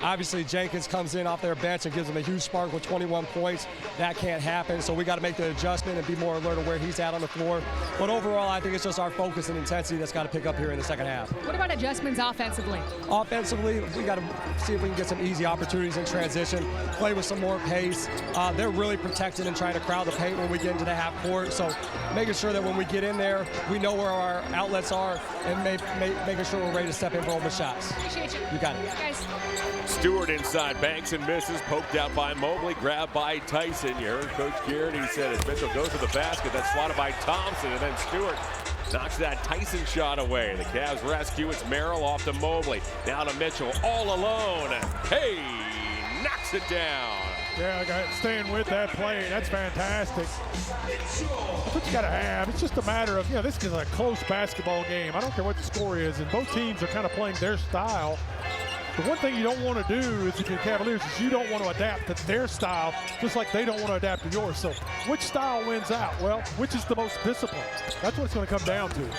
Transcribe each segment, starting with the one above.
Obviously, Jenkins comes in off their bench and gives them a huge spark with 21 points. That can't happen, so we got to make the adjustment and be more alert of where he's at on the floor. But overall, I think it's just our focus and intensity that's got to pick up here in the second half. What about adjustments offensively? Offensively, we got to see if we can get some easy opportunities in transition, play with some more pace. They're really protecting and trying to crowd the paint when we get into the half court, so making sure that when we get in there, we know where our outlets are and making sure we're ready to step in for open shots. Appreciate you. You got it. Guys. Stewart inside, banks and misses, poked out by Mobley, grabbed by Tyson. You heard Coach Garrett, he said as Mitchell goes to the basket, that's swatted by Thompson, and then Stewart knocks that Tyson shot away. The Cavs rescue, it's Merrill off to Mobley, now to Mitchell, all alone. Hey, knocks it down. Yeah, I got staying with that play. That's fantastic. That's what you got to have. It's just a matter of, this is a close basketball game. I don't care what the score is, and both teams are kind of playing their style. The one thing you don't want to do is, if you're Cavaliers, is you don't want to adapt to their style, just like they don't want to adapt to yours. So which style wins out? Well, which is the most disciplined? That's what it's going to come down to.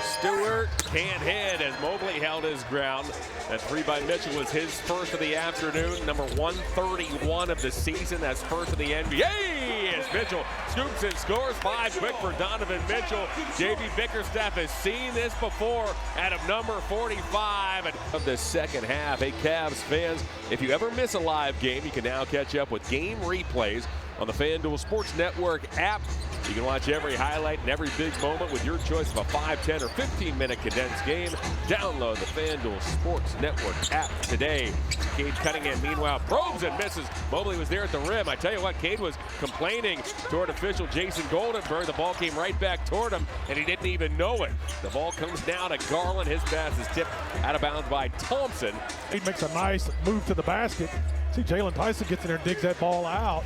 Stewart can't hit as Mobley held his ground. That three by Mitchell was his first of the afternoon, number 131 of the season. That's first of the NBA as Mitchell scoops and scores. 5 quick for Donovan Mitchell. J.B. Bickerstaff has seen this before at number 45 of the second half. Hey, Cavs fans, if you ever miss a live game, you can now catch up with game replays on the FanDuel Sports Network app. You can watch every highlight and every big moment with your choice of a 5, 10, or 15-minute condensed game. Download the FanDuel Sports Network app today. Cade Cunningham, meanwhile, probes and misses. Mobley was there at the rim. I tell you what, Cade was complaining toward official Jason Goldenberg. The ball came right back toward him, and he didn't even know it. The ball comes down to Garland. His pass is tipped out of bounds by Thompson. He makes a nice move to the basket. See, Jalen Tyson gets in there and digs that ball out.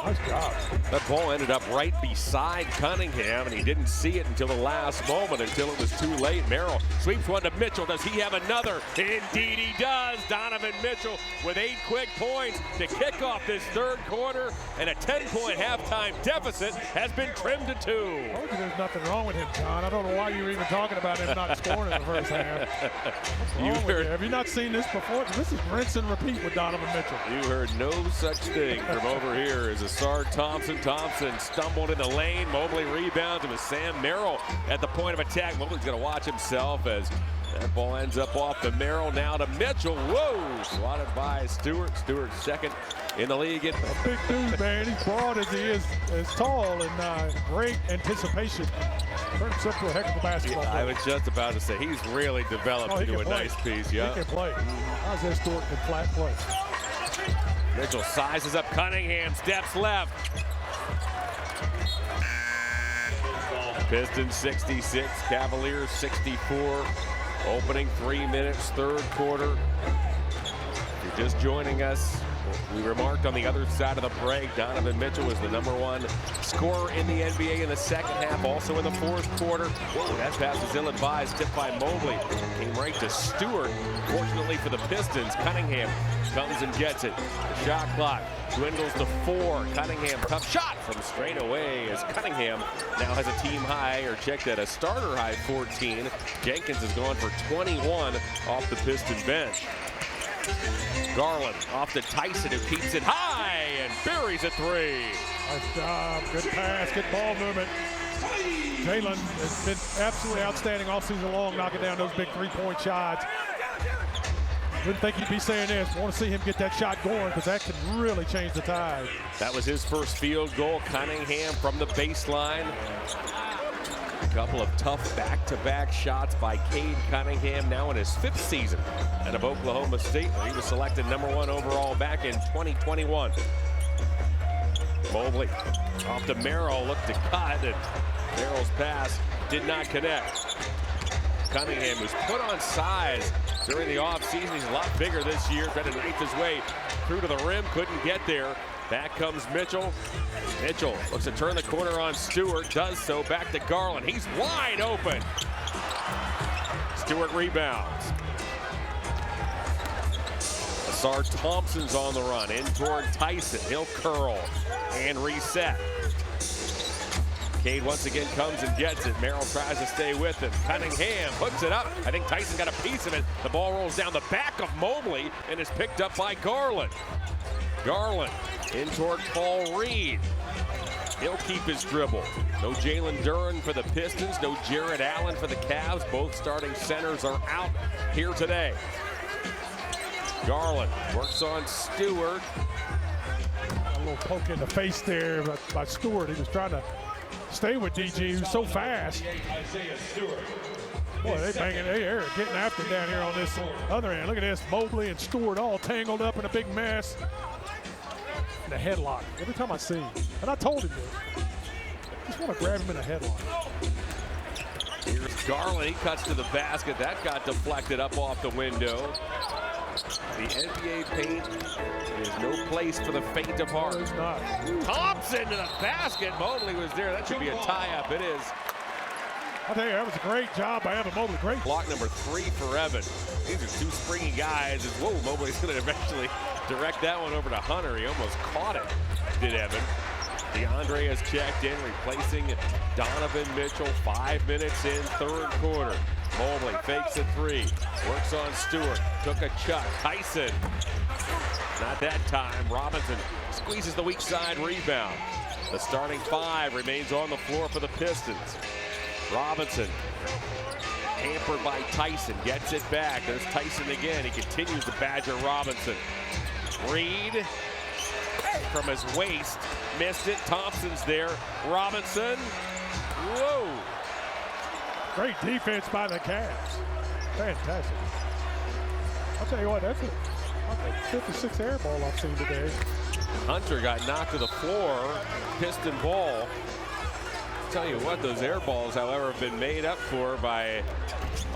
Nice job. That ball ended up right beside Cunningham, and he didn't see it until the last moment, until it was too late. Merrill sweeps one to Mitchell. Does he have another? Indeed he does. Donovan Mitchell with 8 quick points to kick off this third quarter, and a 10-point halftime deficit has been trimmed to 2. I told you there's nothing wrong with him, John. I don't know why you were even talking about him not scoring in the first half. Have you not seen this before? This is rinse and repeat with Donovan Mitchell. You heard no such thing from over here as Asar Thompson. Thompson stumbled in the lane. Mobley rebounds. It was Sam Merrill at the point of attack. Mobley's going to watch himself as that ball ends up off the Merrill. Now to Mitchell. Whoa! Swatted by Stewart. Stewart second in the league. A big dude, man. He's broad as he is, as tall, and great anticipation. Turned himself to a heck of a basketball player. I was just about to say, he's really developed into a nice piece. Yeah. He can play. How's that Stewart can flat play? Mitchell sizes up Cunningham, steps left. Pistons 66, Cavaliers 64. Opening 3 minutes, third quarter. If you're just joining us, we remarked on the other side of the break, Donovan Mitchell was the #1 scorer in the NBA in the second half, also in the fourth quarter. Whoa, that pass was ill-advised, tipped by Mobley. Came right to Stewart. Fortunately for the Pistons, Cunningham comes and gets it. The shot clock dwindles to 4. Cunningham, tough shot from straight away as Cunningham now has a team high, or check that, a starter high 14. Jenkins has gone for 21 off the Piston bench. Garland off to Tyson, who keeps it high and buries a 3. Nice job, good pass, good ball movement. Jalen has been absolutely outstanding all season long, knocking down those big 3-point shots. Wouldn't think he'd be saying this. Want to see him get that shot going, because that could really change the tide. That was his first field goal. Cunningham from the baseline. A couple of tough back-to-back shots by Cade Cunningham, now in his 5th season out of Oklahoma State, where he was selected #1 overall back in 2021. Mobley off to Merrill, looked to cut, and Merrill's pass did not connect. Cunningham was put on size during the offseason. He's a lot bigger this year, trying to knife his way through to the rim, couldn't get there. Back comes Mitchell. Mitchell looks to turn the corner on Stewart, does so, back to Garland. He's wide open. Stewart rebounds. Asar Thompson's on the run, in toward Tyson. He'll curl and reset. Cade once again comes and gets it. Merrill tries to stay with him. Cunningham hooks it up. I think Tyson got a piece of it. The ball rolls down the back of Mobley and is picked up by Garland. Garland in toward Paul Reed. He'll keep his dribble. No Jalen Duren for the Pistons. No Jared Allen for the Cavs. Both starting centers are out here today. Garland works on Stewart. A little poke in the face there by Stewart. He was trying to stay with DG, who's so fast. Boy, they're getting after him down here on this other end. Look at this, Mobley and Stewart all tangled up in a big mess. The headlock, every time I see him. And I told him this. Just want to grab him in a headlock. Here's Garland, he cuts to the basket. That got deflected up off the window. The NBA paint is no place for the faint of heart. It's not. Thompson to the basket. Mobley was there. That should be a tie-up. It is. I'll tell you, that was a great job by Evan Mobley. Great. Block number 3 for Evan. These are two springy guys. And whoa, Mobley's going to eventually direct that one over to Hunter. He almost caught it, did Evan. DeAndre has checked in, replacing Donovan Mitchell. 5 minutes in, third quarter. Mobley fakes a 3, works on Stewart, took a chuck. Tyson, not that time. Robinson squeezes the weak side rebound. The starting 5 remains on the floor for the Pistons. Robinson, hampered by Tyson, gets it back. There's Tyson again. He continues to badger Robinson. Reed from his waist, missed it. Thompson's there. Robinson, whoa. Great defense by the Cavs. Fantastic. I'll tell you what, that's a 56 air ball I've seen today. Hunter got knocked to the floor. Piston ball. I'll tell you what, those air balls, however, have been made up for by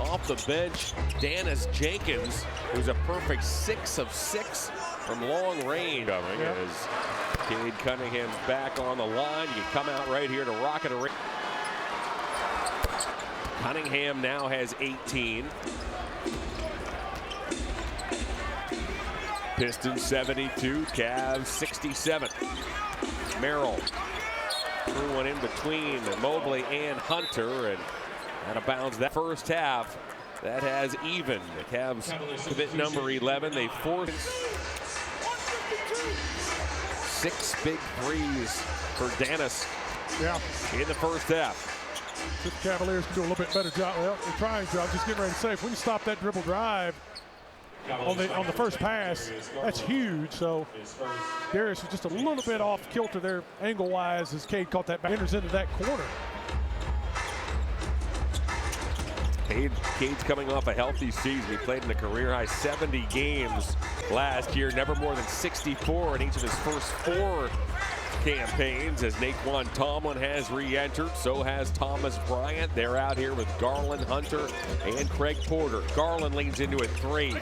off the bench Dennis Jenkins, who's a perfect 6 of 6 from long range. Yep. As Cade Cunningham's back on the line, you come out right here to rocket a ring. Cunningham now has 18. Pistons 72, Cavs 67. Merrill threw one in between Mobley and Hunter, and out of bounds that first half. That has even. The Cavs commit number 11. They forced 6 big threes for Dennis in the first half. The Cavaliers can do a little bit better job. Well, they're trying to. I'm just getting ready to say, if we can stop that dribble drive on the first pass, that's huge. So Darius was just a little bit off kilter there angle-wise as Cade caught that back. Enters into that corner. Cade's coming off a healthy season. He played in a career-high 70 games last year, never more than 64 in each of his first 4 campaigns, as Naquan Tomlin has re-entered. So has Thomas Bryant. They're out here with Garland, Hunter, and Craig Porter. Garland leans into a 3.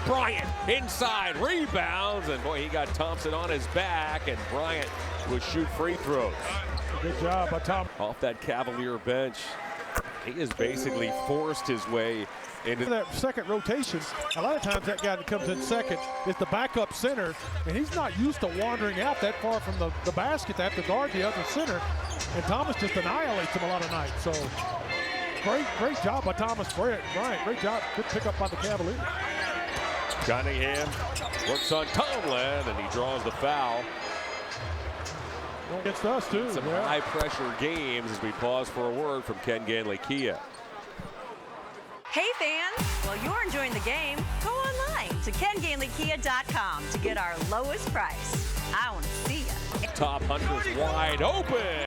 Bryant inside, rebounds, and boy, he got Thompson on his back, and Bryant will shoot free throws. Good job by Tom. Off that Cavalier bench, he has basically forced his way into that second rotation. A lot of times that guy that comes in second is the backup center, and he's not used to wandering out that far from the basket to have to guard the other center. And Thomas just annihilates him a lot of nights. So great job by Thomas Bryant. Great job. Good pickup by the Cavaliers. Cunningham works on Tomlin, and he draws the foul. Against us too. Some high-pressure games as we pause for a word from Ken Ganley Kia. Hey fans, while you're enjoying the game, go online to KenGanleyKia.com to get our lowest price. I want to see ya. Top Hunter's wide open.